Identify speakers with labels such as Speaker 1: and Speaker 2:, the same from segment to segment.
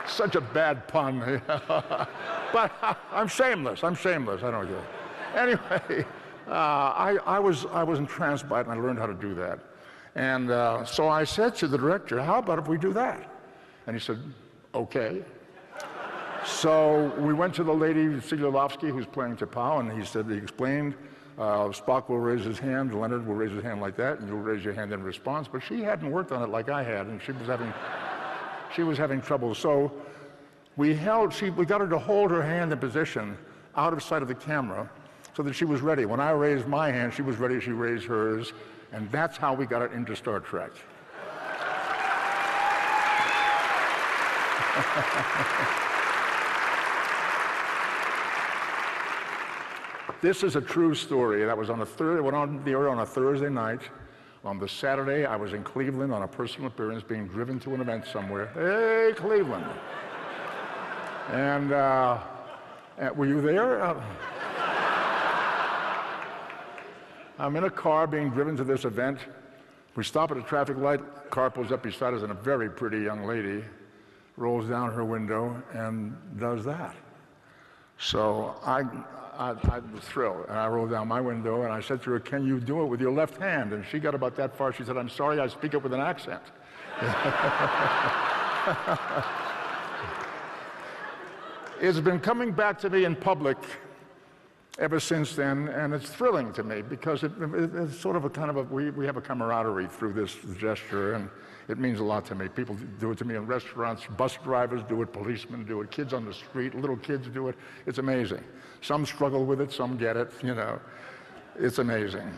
Speaker 1: Such a bad pun. But I'm shameless. I don't care. Anyway, I was entranced by it, and I learned how to do that. And so I said to the director, how about if we do that? And he said, okay. So we went to the lady, Silulovsky, who's playing T'Pau, and he explained, Spock will raise his hand, Leonard will raise his hand like that, and you'll raise your hand in response. But she hadn't worked on it like I had, and she was having trouble. So we got her to hold her hand in position out of sight of the camera so that she was ready. When I raised my hand, she was ready, she raised hers, and that's how we got it into Star Trek. This is a true story. That was on went on the air on a Thursday night. On the Saturday, I was in Cleveland on a personal appearance, being driven to an event somewhere. Hey, Cleveland. And were you there? I'm in a car being driven to this event. We stop at a traffic light. Car pulls up beside us, and a very pretty young lady rolls down her window and does that. So I was thrilled, and I rolled down my window, and I said to her, can you do it with your left hand? And she got about that far. She said, I'm sorry, I speak it with an accent. It's been coming back to me in public ever since then, and it's thrilling to me because it's sort of a kind of we have a camaraderie through this gesture, and it means a lot to me. People do it to me in restaurants, bus drivers do it, policemen do it, kids on the street, little kids do it. It's amazing. Some struggle with it, some get it, you know. It's amazing.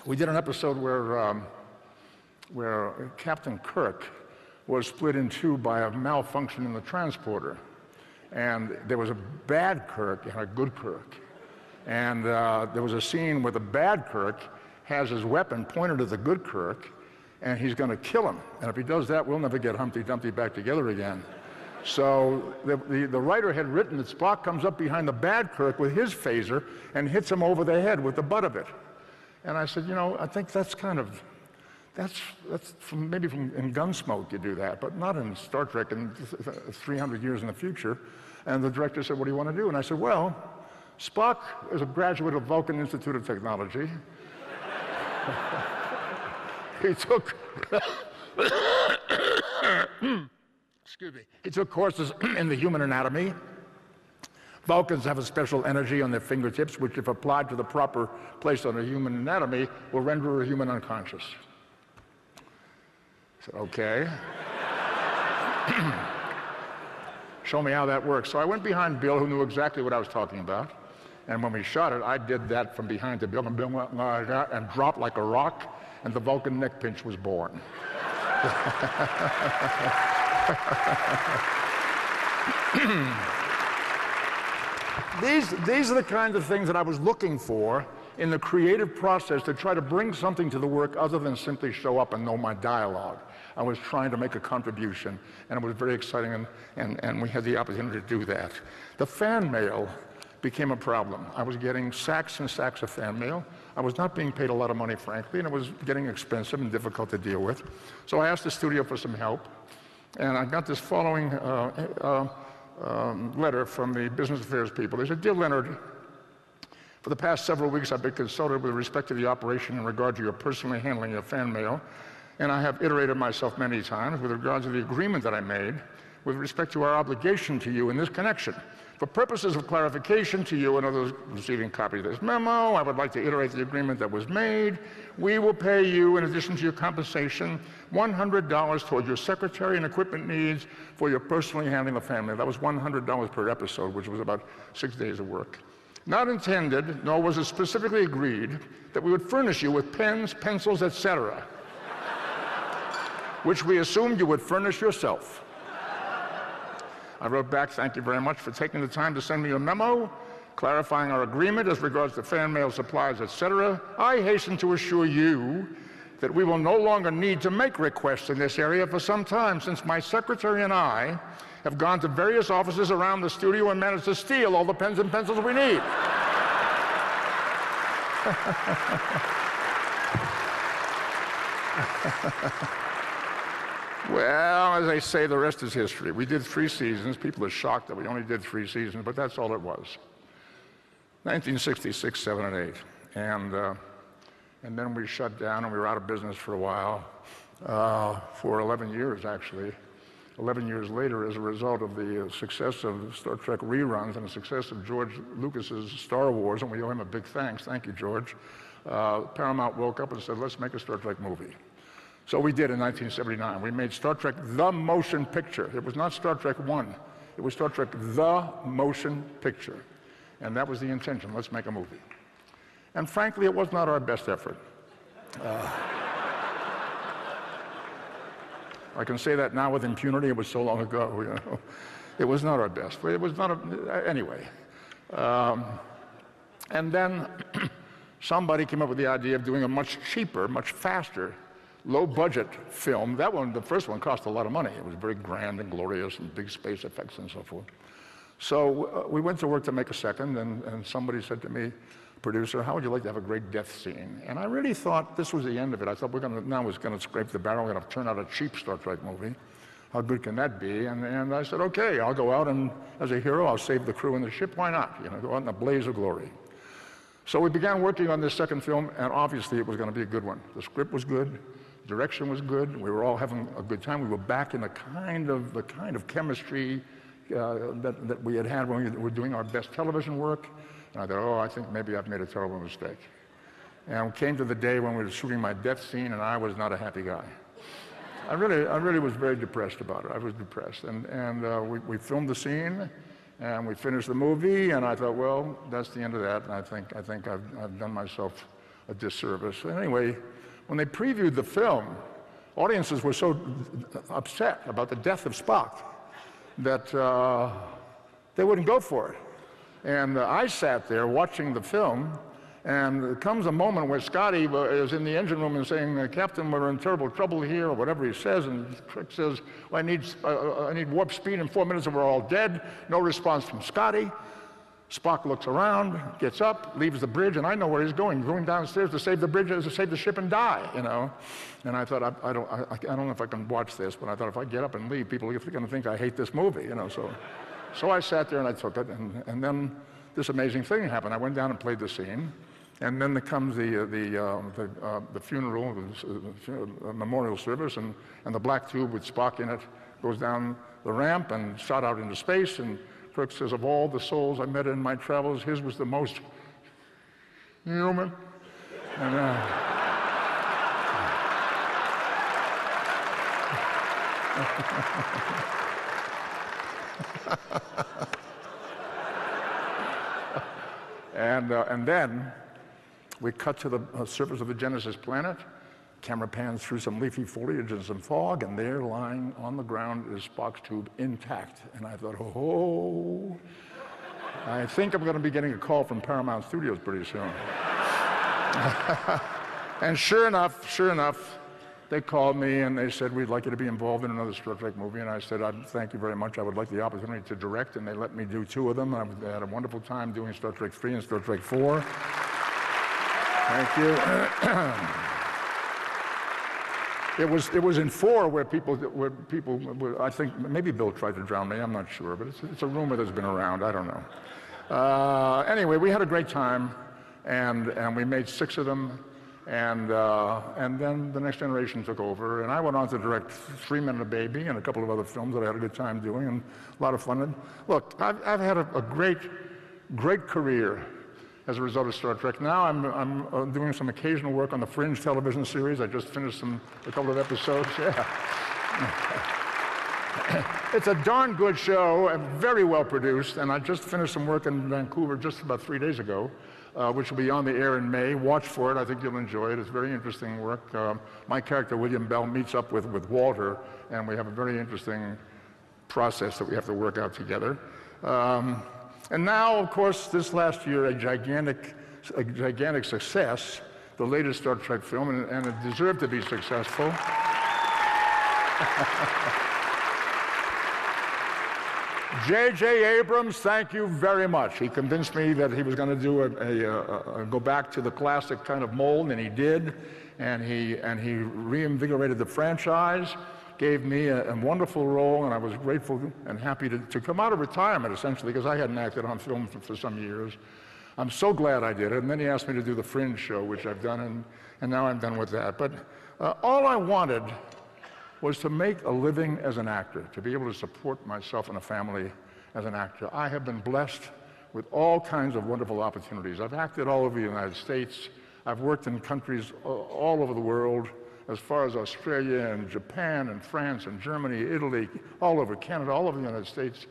Speaker 1: We did an episode where Captain Kirk was split in two by a malfunction in the transporter. And there was a bad Kirk and a good Kirk. And there was a scene where the bad Kirk has his weapon pointed at the good Kirk, and he's going to kill him. And if he does that, we'll never get Humpty Dumpty back together again. So the writer had written that Spock comes up behind the bad Kirk with his phaser and hits him over the head with the butt of it. And I said, you know, I think that's maybe in Gunsmoke you do that, but not in Star Trek in 300 years in the future. And the director said, what do you want to do? And I said, well, Spock is a graduate of Vulcan Institute of Technology. He took courses in the human anatomy. Vulcans have a special energy on their fingertips, which if applied to the proper place on a human anatomy, will render a human unconscious. I said, okay. Show me how that works. So I went behind Bill, who knew exactly what I was talking about. And when we shot it, I did that from behind to Bill, and Bill went like that and dropped like a rock, and the Vulcan neck pinch was born. These are the kinds of things that I was looking for in the creative process to try to bring something to the work other than simply show up and know my dialogue. I was trying to make a contribution, and it was very exciting, and we had the opportunity to do that. The fan mail became a problem. I was getting sacks and sacks of fan mail. I was not being paid a lot of money, frankly, and it was getting expensive and difficult to deal with. So I asked the studio for some help, and I got this following letter from the business affairs people. They said, Dear Leonard, for the past several weeks I've been consulted with respect to the operation in regard to your personally handling your fan mail, and I have iterated myself many times with regard to the agreement that I made with respect to our obligation to you in this connection. For purposes of clarification to you and others receiving copies of this memo, I would like to iterate the agreement that was made. We will pay you, in addition to your compensation, $100 toward your secretary and equipment needs for your personally handling the family. That was $100 per episode, which was about 6 days of work. Not intended, nor was it specifically agreed, that we would furnish you with pens, pencils, etc., which we assumed you would furnish yourself. I wrote back, thank you very much for taking the time to send me a memo, clarifying our agreement as regards to fan mail supplies, etc. I hasten to assure you that we will no longer need to make requests in this area for some time, since my secretary and I have gone to various offices around the studio and managed to steal all the pens and pencils we need. Well, as I say, the rest is history. We did 3 seasons. People are shocked that we only did 3 seasons, but that's all it was. 1966, 7, and 8. And then we shut down and we were out of business for a while, for 11 years, actually. 11 years later, as a result of the success of Star Trek reruns and the success of George Lucas's Star Wars, and we owe him a big thanks, thank you, George, Paramount woke up and said, let's make a Star Trek movie. So we did in 1979. We made Star Trek the Motion Picture. It was not Star Trek 1. It was Star Trek the Motion Picture. And that was the intention, let's make a movie. And frankly, it was not our best effort. I can say that now with impunity. It was so long ago. You know. It was not our best. It was not anyway. And then somebody came up with the idea of doing a much cheaper, much faster, low-budget film. That one, the first one, cost a lot of money. It was very grand and glorious and big space effects and so forth. So we went to work to make a second, and somebody said to me, producer, how would you like to have a great death scene? And I really thought this was the end of it. I thought now we're going to scrape the barrel, we're going to turn out a cheap Star Trek movie. How good can that be? And I said, okay, I'll go out and as a hero, I'll save the crew and the ship. Why not? You know, go out in a blaze of glory. So we began working on this second film, and obviously it was going to be a good one. The script was good, direction was good. We were all having a good time. We were back in the kind of chemistry that we had when we were doing our best television work. And I thought, oh, I think maybe I've made a terrible mistake. And it came to the day when we were shooting my death scene, and I was not a happy guy. I really was very depressed about it. I was depressed. And we filmed the scene, and we finished the movie, and I thought, well, that's the end of that. And I think I've done myself a disservice. And anyway, when they previewed the film, audiences were so upset about the death of Spock that they wouldn't go for it. And I sat there watching the film, and there comes a moment where Scotty is in the engine room and saying, Captain, we're in terrible trouble here, or whatever he says, and Trek says, well, I need warp speed in 4 minutes and we're all dead. No response from Scotty. Spock looks around, gets up, leaves the bridge, and I know where he's going downstairs to save the bridge, to save the ship and die, you know. And I thought, I don't know if I can watch this, but I thought if I get up and leave, people are going to think I hate this movie, you know, So I sat there and I took it, and then this amazing thing happened. I went down and played the scene, and then there comes the funeral, the memorial service, and the black tube with Spock in it goes down the ramp and shot out into space, and Kirk says, of all the souls I met in my travels, his was the most human. And, and then we cut to the surface of the Genesis planet. Camera pans through some leafy foliage and some fog, and there, lying on the ground, is Spock's tube intact. And I thought, oh, I think I'm going to be getting a call from Paramount Studios pretty soon. And sure enough, they called me and they said, we'd like you to be involved in another Star Trek movie. And I said, thank you very much. I would like the opportunity to direct. And they let me do 2 of them. I had a wonderful time doing Star Trek 3 and Star Trek 4. Thank you. It was in 4 where people were, I think maybe Bill tried to drown me, I'm not sure, but it's a rumor that's been around, I don't know. Anyway, we had a great time, and we made 6 of them, and then The Next Generation took over, and I went on to direct 3 Men and a Baby and a couple of other films that I had a good time doing, and a lot of fun. And look, I've had a great career as a result of Star Trek. Now I'm doing some occasional work on the Fringe television series. I just finished a couple of episodes. Yeah. It's a darn good show and very well produced, and I just finished some work in Vancouver just about 3 days ago, which will be on the air in May. Watch for it. I think you'll enjoy it. It's very interesting work. My character, William Bell, meets up with Walter, and we have a very interesting process that we have to work out together. And now, of course, this last year, a gigantic success, the latest Star Trek film, and it deserved to be successful. J.J. Abrams, thank you very much. He convinced me that he was going to do go back to the classic kind of mold, and he did. and he reinvigorated the franchise, gave me a wonderful role, and I was grateful and happy to come out of retirement, essentially, because I hadn't acted on film for some years. I'm so glad I did it. And then he asked me to do the Fringe show, which I've done, and now I'm done with that. But all I wanted was to make a living as an actor, to be able to support myself and a family as an actor. I have been blessed with all kinds of wonderful opportunities. I've acted all over the United States. I've worked in countries all over the world, as far as Australia and Japan and France and Germany, Italy, all over Canada, all over the United States.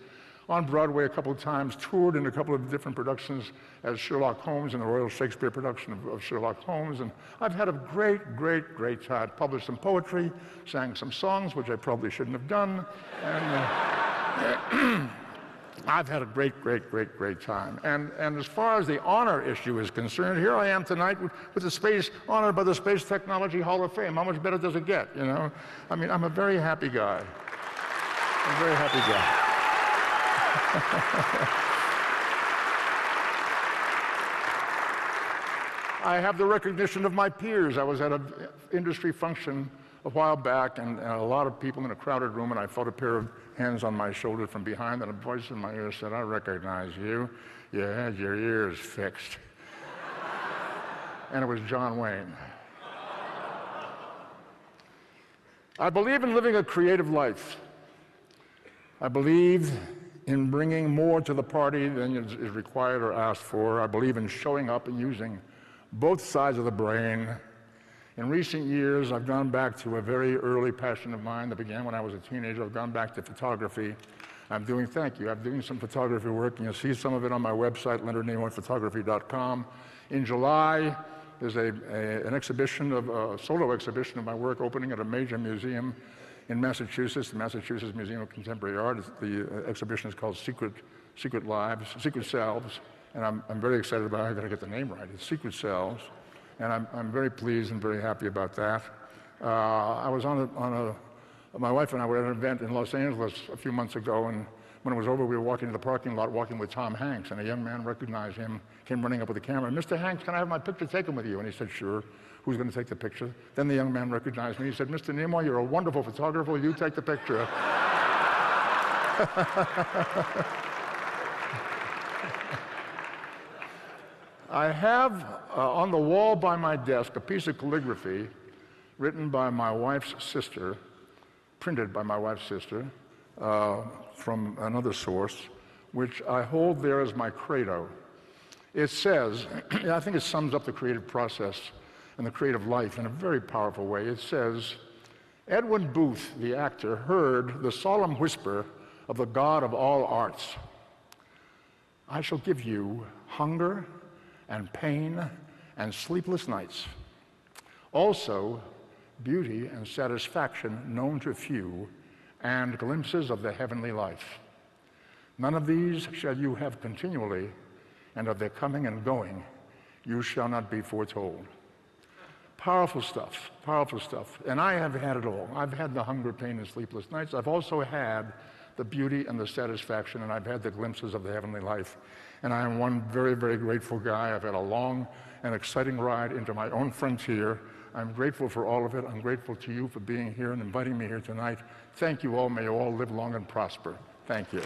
Speaker 1: On Broadway a couple of times, toured in a couple of different productions as Sherlock Holmes in the Royal Shakespeare production of Sherlock Holmes. And I've had a great, great, great time. Published some poetry, sang some songs, which I probably shouldn't have done. And I've had a great, great, great, great time. And as far as the honor issue is concerned, here I am tonight with the space, honored by the Space Technology Hall of Fame. How much better does it get, you know? I mean, I'm a very happy guy. I'm a very happy guy. I have the recognition of my peers. I was at an industry function a while back, and a lot of people in a crowded room, and I felt a pair of hands on my shoulder from behind, and a voice in my ear said, "I recognize you. You had your ears fixed." And it was John Wayne. I believe in living a creative life. I believe in bringing more to the party than is required or asked for. I believe in showing up and using both sides of the brain. In recent years, I've gone back to a very early passion of mine that began when I was a teenager. I've gone back to photography. I'm doing some photography work, and you'll see some of it on my website, leonardnimoyphotography.com. In July, there's an exhibition, a solo exhibition of my work opening at a major museum in Massachusetts, the Massachusetts Museum of Contemporary Art. The exhibition is called Secret Selves, and I'm very excited about it. I've got to get the name right. It's Secret Selves, and I'm very pleased and very happy about that. I was my wife and I were at an event in Los Angeles a few months ago, and when it was over, we were walking to the parking lot, walking with Tom Hanks, and a young man recognized him, came running up with a camera. "Mr. Hanks, can I have my picture taken with you?" And he said, "Sure." Who's going to take the picture? Then the young man recognized me. He said, "Mr. Nimoy, you're a wonderful photographer. Will you take the picture?" I have on the wall by my desk a piece of calligraphy written by my wife's sister, printed by my wife's sister from another source, which I hold there as my credo. It says, I think it sums up the creative process and the creative life in a very powerful way. It says, "Edwin Booth, the actor, heard the solemn whisper of the God of all arts. I shall give you hunger and pain and sleepless nights. Also, beauty and satisfaction known to few, and glimpses of the heavenly life. None of these shall you have continually, and of their coming and going you shall not be foretold." Powerful stuff, powerful stuff. And I have had it all. I've had the hunger, pain, and sleepless nights. I've also had the beauty and the satisfaction, and I've had the glimpses of the heavenly life. And I am one very, very grateful guy. I've had a long and exciting ride into my own frontier. I'm grateful for all of it. I'm grateful to you for being here and inviting me here tonight. Thank you all. May you all live long and prosper. Thank you.